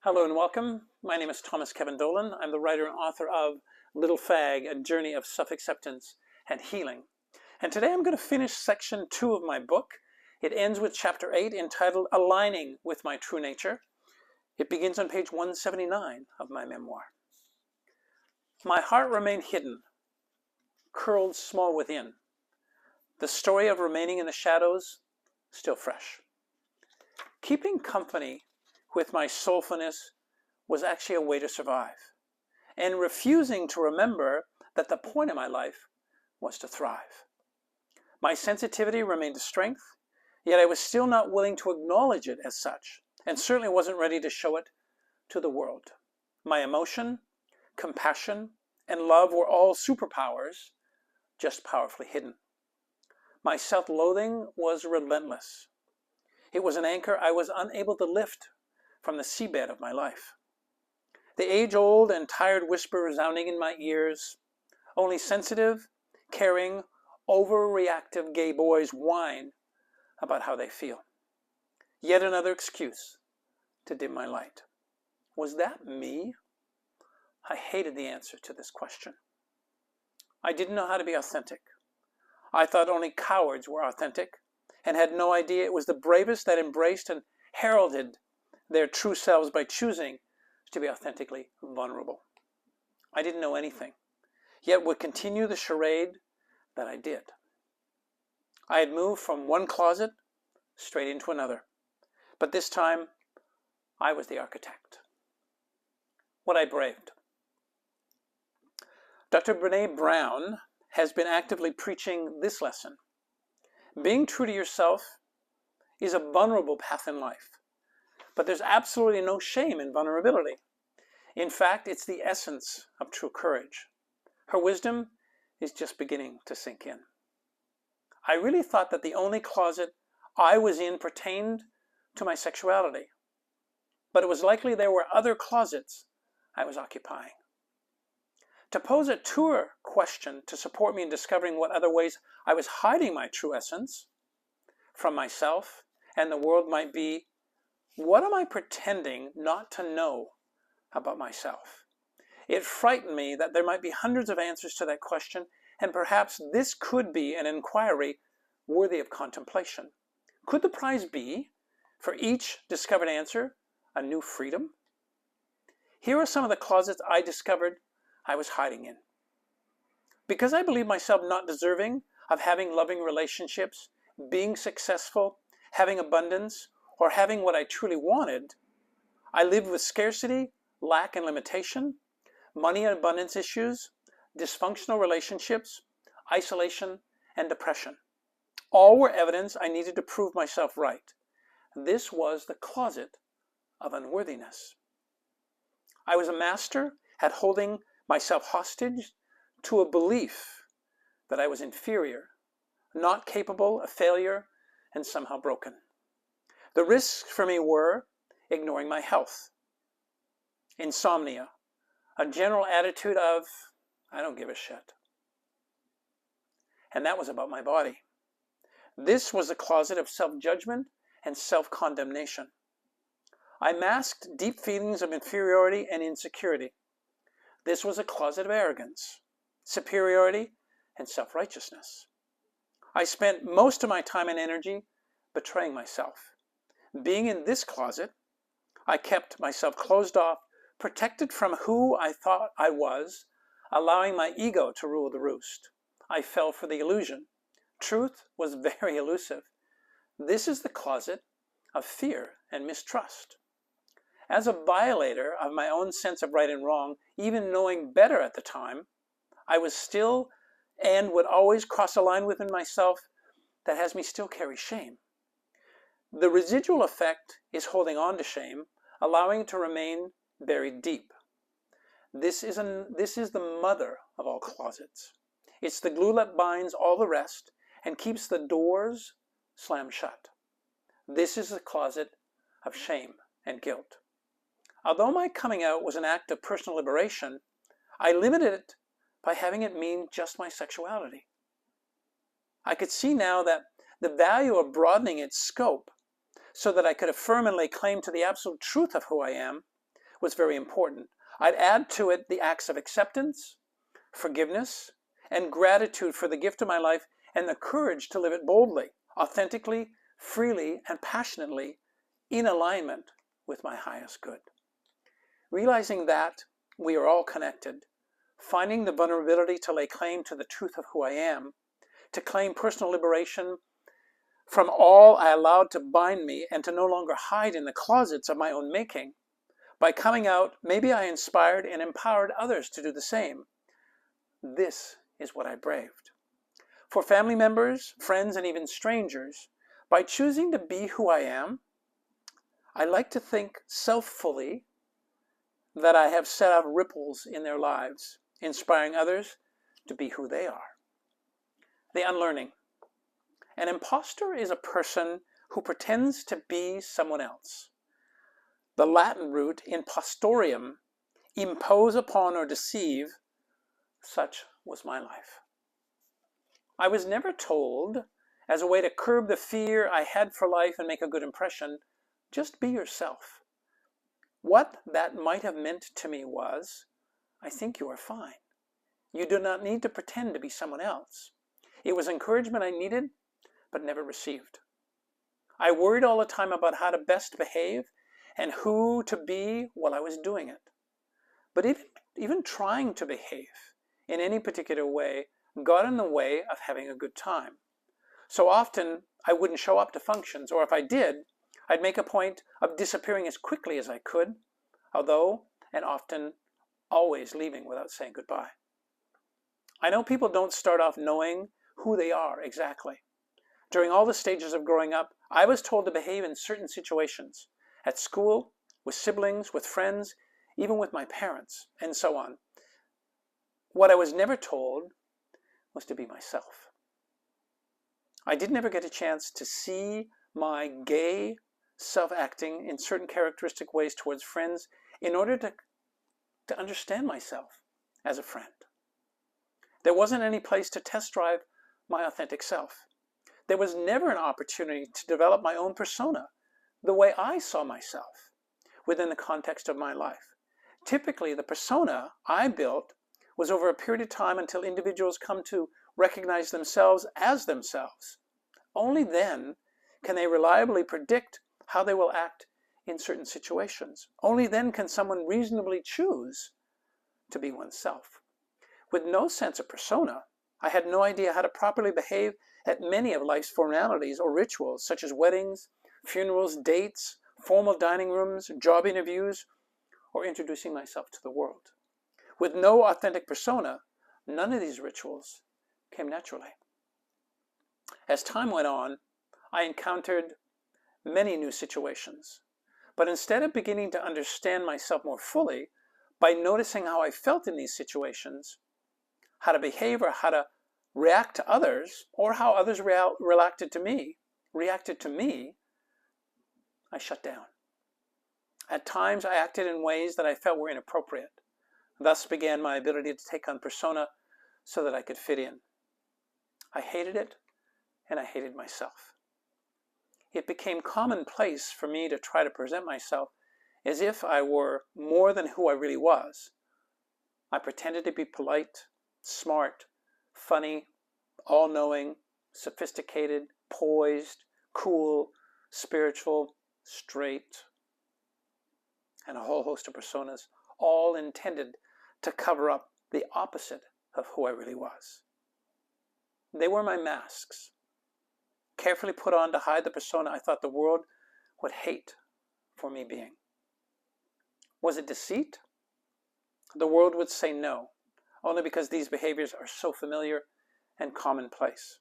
Hello and welcome. My name is Thomas Kevin Dolan. I'm the writer and author of Little Fag, A Journey of Self-Acceptance and Healing. And today I'm going to finish section 2 of my book. It ends with chapter 8 entitled Aligning with My True Nature. It begins on page 179 of my memoir. My heart remained hidden, curled small within. The story of remaining in the shadows, still fresh. Keeping company with my soulfulness was actually a way to survive, and refusing to remember that the point of my life was to thrive. My sensitivity remained a strength, yet I was still not willing to acknowledge it as such, and certainly wasn't ready to show it to the world. My emotion, compassion, and love were all superpowers, just powerfully hidden. My self-loathing was relentless. It was an anchor I was unable to lift from the seabed of my life. The age-old and tired whisper resounding in my ears, only sensitive, caring, overreactive gay boys whine about how they feel. Yet another excuse to dim my light. Was that me? I hated the answer to this question. I didn't know how to be authentic. I thought only cowards were authentic, and had no idea it was the bravest that embraced and heralded their true selves by choosing to be authentically vulnerable. I didn't know anything, yet would continue the charade that I did. I had moved from one closet straight into another, but this time I was the architect. What I braved. Dr. Brené Brown has been actively preaching this lesson. Being true to yourself is a vulnerable path in life. But there's absolutely no shame in vulnerability. In fact, it's the essence of true courage. Her wisdom is just beginning to sink in. I really thought that the only closet I was in pertained to my sexuality, but it was likely there were other closets I was occupying. To pose a truer question to support me in discovering what other ways I was hiding my true essence from myself and the world might be, what am I pretending not to know about myself? It frightened me that there might be hundreds of answers to that question, and perhaps this could be an inquiry worthy of contemplation. Could the prize be, for each discovered answer, a new freedom? Here are some of the closets I discovered I was hiding in. Because I believe myself not deserving of having loving relationships, being successful, having abundance, or having what I truly wanted, I lived with scarcity, lack and limitation, money and abundance issues, dysfunctional relationships, isolation, and depression. All were evidence I needed to prove myself right. This was the closet of unworthiness. I was a master at holding myself hostage to a belief that I was inferior, not capable, a failure, and somehow broken. The risks for me were ignoring my health, insomnia, a general attitude of, I don't give a shit. And that was about my body. This was a closet of self-judgment and self-condemnation. I masked deep feelings of inferiority and insecurity. This was a closet of arrogance, superiority, and self-righteousness. I spent most of my time and energy betraying myself. Being in this closet, I kept myself closed off, protected from who I thought I was, allowing my ego to rule the roost. I fell for the illusion. Truth was very elusive. This is the closet of fear and mistrust. As a violator of my own sense of right and wrong, even knowing better at the time, I was still and would always cross a line within myself that has me still carry shame. The residual effect is holding on to shame, allowing it to remain buried deep. This is the mother of all closets. It's the glue that binds all the rest and keeps the doors slammed shut. This is the closet of shame and guilt. Although my coming out was an act of personal liberation, I limited it by having it mean just my sexuality. I could see now that the value of broadening its scope so that I could affirm and lay claim to the absolute truth of who I am was very important. I'd add to it the acts of acceptance, forgiveness, and gratitude for the gift of my life and the courage to live it boldly, authentically, freely, and passionately in alignment with my highest good. Realizing that we are all connected, finding the vulnerability to lay claim to the truth of who I am, to claim personal liberation from all I allowed to bind me and to no longer hide in the closets of my own making. By coming out, maybe I inspired and empowered others to do the same. This is what I braved. For family members, friends, and even strangers, by choosing to be who I am, I like to think self-fully that I have set out ripples in their lives, inspiring others to be who they are. The unlearning. An imposter is a person who pretends to be someone else. The Latin root impostorium, impose upon or deceive, such was my life. I was never told, as a way to curb the fear I had for life and make a good impression, just be yourself. What that might have meant to me was, I think you are fine. You do not need to pretend to be someone else. It was encouragement I needed, but never received. I worried all the time about how to best behave and who to be while I was doing it. But even trying to behave in any particular way got in the way of having a good time. So often I wouldn't show up to functions, or if I did, I'd make a point of disappearing as quickly as I could, although, and often, always leaving without saying goodbye. I know people don't start off knowing who they are exactly. During all the stages of growing up, I was told to behave in certain situations, at school, with siblings, with friends, even with my parents, and so on. What I was never told was to be myself. I did never get a chance to see my gay self-acting in certain characteristic ways towards friends in order to understand myself as a friend. There wasn't any place to test drive my authentic self. There was never an opportunity to develop my own persona, the way I saw myself, within the context of my life. Typically, the persona I built was over a period of time until individuals come to recognize themselves as themselves. Only then can they reliably predict how they will act in certain situations. Only then can someone reasonably choose to be oneself. With no sense of persona, I had no idea how to properly behave at many of life's formalities or rituals, such as weddings, funerals, dates, formal dining rooms, job interviews, or introducing myself to the world. With no authentic persona, none of these rituals came naturally. As time went on, I encountered many new situations, but instead of beginning to understand myself more fully by noticing how I felt in these situations, how to behave or how to react to others, or how others reacted to me, I shut down. At times, I acted in ways that I felt were inappropriate. Thus began my ability to take on persona so that I could fit in. I hated it, and I hated myself. It became commonplace for me to try to present myself as if I were more than who I really was. I pretended to be polite, smart, funny, all-knowing, sophisticated, poised, cool, spiritual, straight, and a whole host of personas, all intended to cover up the opposite of who I really was. They were my masks, carefully put on to hide the persona I thought the world would hate for me being. Was it deceit? The world would say no, only because these behaviors are so familiar and commonplace.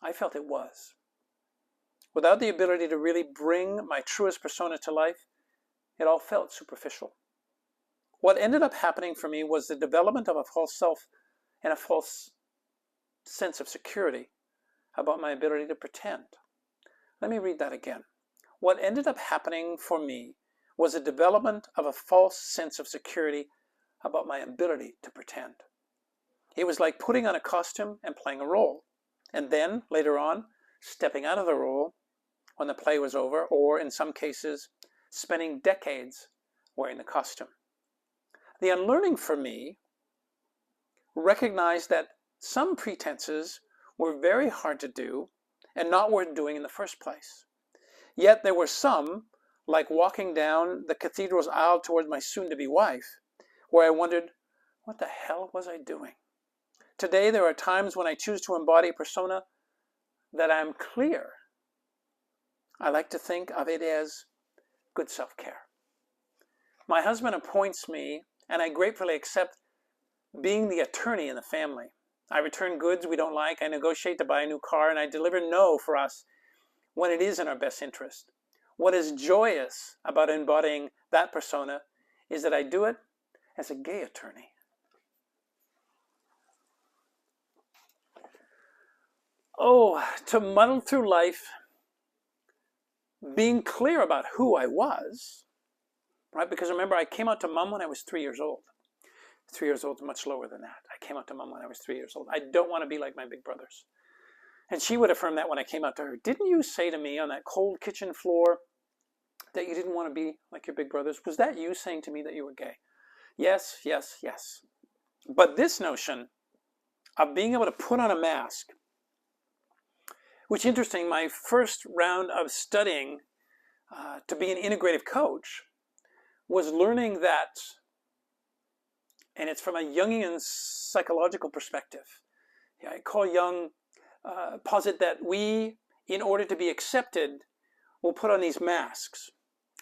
I felt it was. Without the ability to really bring my truest persona to life, it all felt superficial. What ended up happening for me was the development of a false self and a false sense of security about my ability to pretend. Let me read that again. What ended up happening for me was a development of a false sense of security about my ability to pretend. It was like putting on a costume and playing a role, and then, later on, stepping out of the role when the play was over, or in some cases, spending decades wearing the costume. The unlearning for me recognized that some pretenses were very hard to do and not worth doing in the first place. Yet there were some, like walking down the cathedral's aisle towards my soon-to-be wife, where I wondered, what the hell was I doing? Today there are times when I choose to embody a persona that I'm clear. I like to think of it as good self-care. My husband appoints me, and I gratefully accept being the attorney in the family. I return goods we don't like, I negotiate to buy a new car, and I deliver no for us when it is in our best interest. What is joyous about embodying that persona is that I do it as a gay attorney. Oh, to muddle through life, being clear about who I was, right? Because remember, I came out to Mom when I was 3 years old. 3 years old is much lower than that. I came out to Mom when I was 3 years old. I don't want to be like my big brothers. And she would affirm that when I came out to her. Didn't you say to me on that cold kitchen floor that you didn't want to be like your big brothers? Was that you saying to me that you were gay? Yes, yes, yes. But this notion of being able to put on a mask, which interesting, my first round of studying to be an integrative coach was learning that, and it's from a Jungian psychological perspective. Yeah, I call Jung posit that we, in order to be accepted, will put on these masks.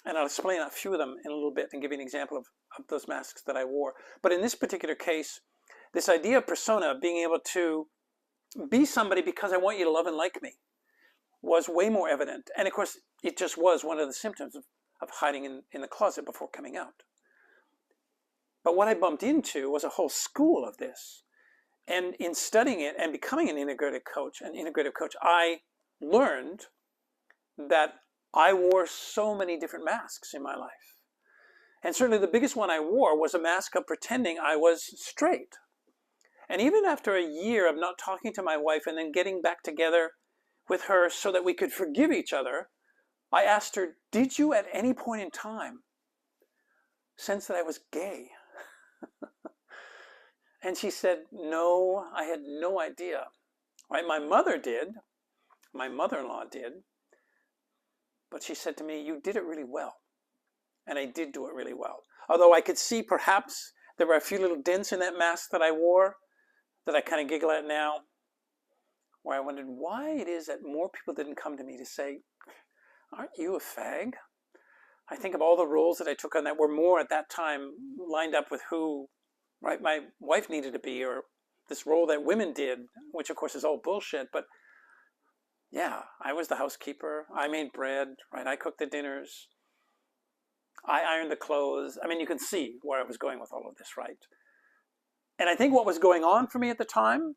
And I'll explain a few of them in a little bit and give you an example of those masks that I wore. But in this particular case, this idea of persona, being able to be somebody because I want you to love and like me, was way more evident. And of course, it just was one of the symptoms of hiding in the closet before coming out. But what I bumped into was a whole school of this. And in studying it and becoming an integrative coach, I learned that I wore so many different masks in my life. And certainly the biggest one I wore was a mask of pretending I was straight. And even after a year of not talking to my wife and then getting back together with her so that we could forgive each other, I asked her, did you at any point in time sense that I was gay? And she said, no, I had no idea. Right? My mother did. My mother-in-law did. But she said to me, you did it really well. And I did do it really well. Although I could see perhaps there were a few little dents in that mask that I wore that I kind of giggle at now, where I wondered why it is that more people didn't come to me to say, aren't you a fag? I think of all the roles that I took on that were more at that time lined up with who, right, my wife needed to be, or this role that women did, which of course is all bullshit. But yeah, I was the housekeeper. I made bread, right? I cooked the dinners. I ironed the clothes. I mean, you can see where I was going with all of this, right? And I think what was going on for me at the time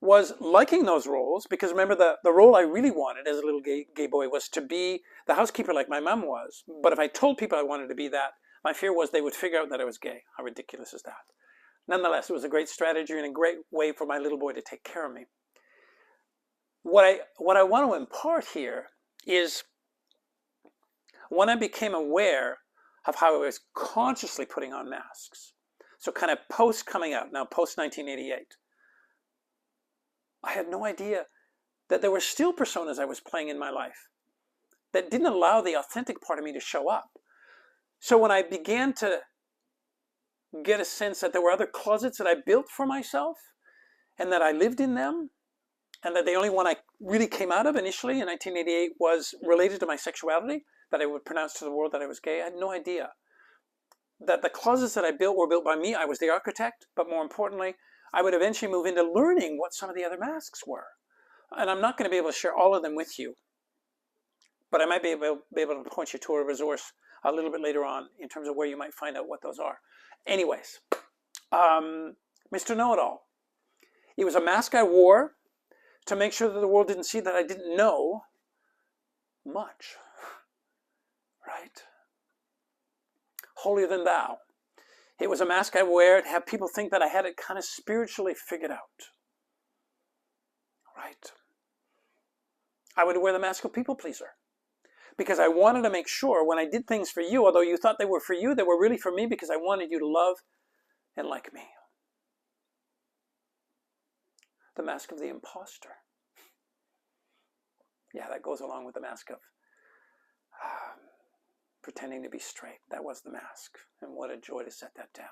was liking those roles, because remember the role I really wanted as a little gay boy was to be the housekeeper like my mom was. But if I told people I wanted to be that, my fear was they would figure out that I was gay. How ridiculous is that? Nonetheless, it was a great strategy and a great way for my little boy to take care of me. What I want to impart here is when I became aware of how I was consciously putting on masks, so kind of post coming out, now post 1988, I had no idea that there were still personas I was playing in my life that didn't allow the authentic part of me to show up. So when I began to get a sense that there were other closets that I built for myself and that I lived in them, and that the only one I really came out of initially in 1988 was related to my sexuality, that I would pronounce to the world that I was gay, I had no idea that the closets that I built were built by me. I was the architect, but more importantly, I would eventually move into learning what some of the other masks were. And I'm not going to be able to share all of them with you, but I might be able to point you to a resource a little bit later on in terms of where you might find out what those are. Anyways, Mr. Know-It-All. It was a mask I wore to make sure that the world didn't see that I didn't know much, right? Holier than thou. It was a mask I wear to have people think that I had it kind of spiritually figured out, right? I would wear the mask of people pleaser because I wanted to make sure when I did things for you, although you thought they were for you, they were really for me because I wanted you to love and like me. The mask of the imposter. Yeah, that goes along with the mask of pretending to be straight. That was the mask. And what a joy to set that down.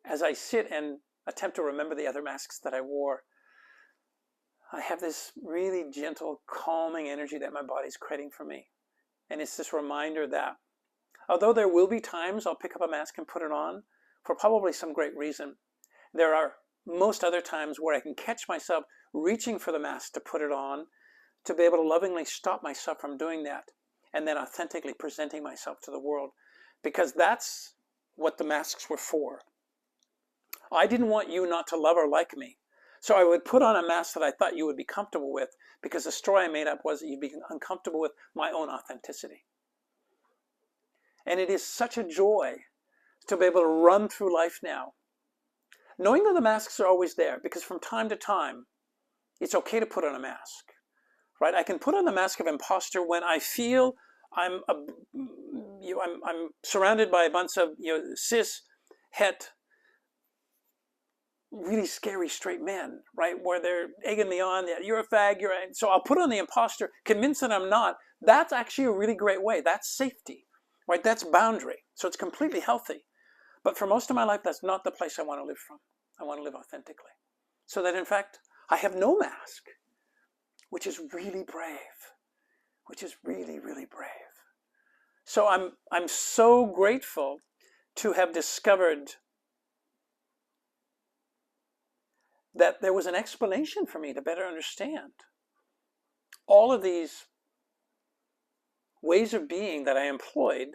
As I sit and attempt to remember the other masks that I wore, I have this really gentle, calming energy that my body's creating for me. And it's this reminder that although there will be times I'll pick up a mask and put it on for probably some great reason, there are most other times where I can catch myself reaching for the mask to put it on, to be able to lovingly stop myself from doing that, and then authentically presenting myself to the world, because that's what the masks were for. I didn't want you not to love or like me, so I would put on a mask that I thought you would be comfortable with, because the story I made up was that you'd be uncomfortable with my own authenticity. And it is such a joy to be able to run through life now, knowing that the masks are always there, because from time to time, it's okay to put on a mask, right? I can put on the mask of imposter when I feel I'm surrounded by a bunch of cis, het, really scary straight men, right? Where they're egging me on, you're a fag, so I'll put on the imposter, convinced that I'm not. That's actually a really great way. That's safety, right? That's boundary. So it's completely healthy. But for most of my life, that's not the place I want to live from. I want to live authentically. So that in fact, I have no mask, which is really brave, which is really, really brave. So I'm so grateful to have discovered that there was an explanation for me to better understand all of these ways of being that I employed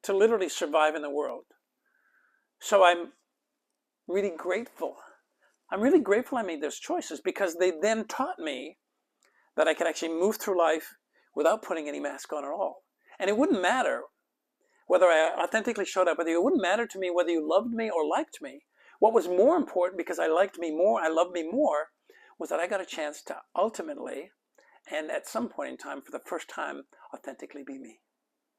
to literally survive in the world. So I'm really grateful. I'm really grateful I made those choices, because they then taught me that I could actually move through life without putting any mask on at all. And it wouldn't matter whether I authentically showed up with you. It wouldn't matter to me whether you loved me or liked me. What was more important, because I liked me more, I loved me more, was that I got a chance to ultimately, and at some point in time, for the first time, authentically be me.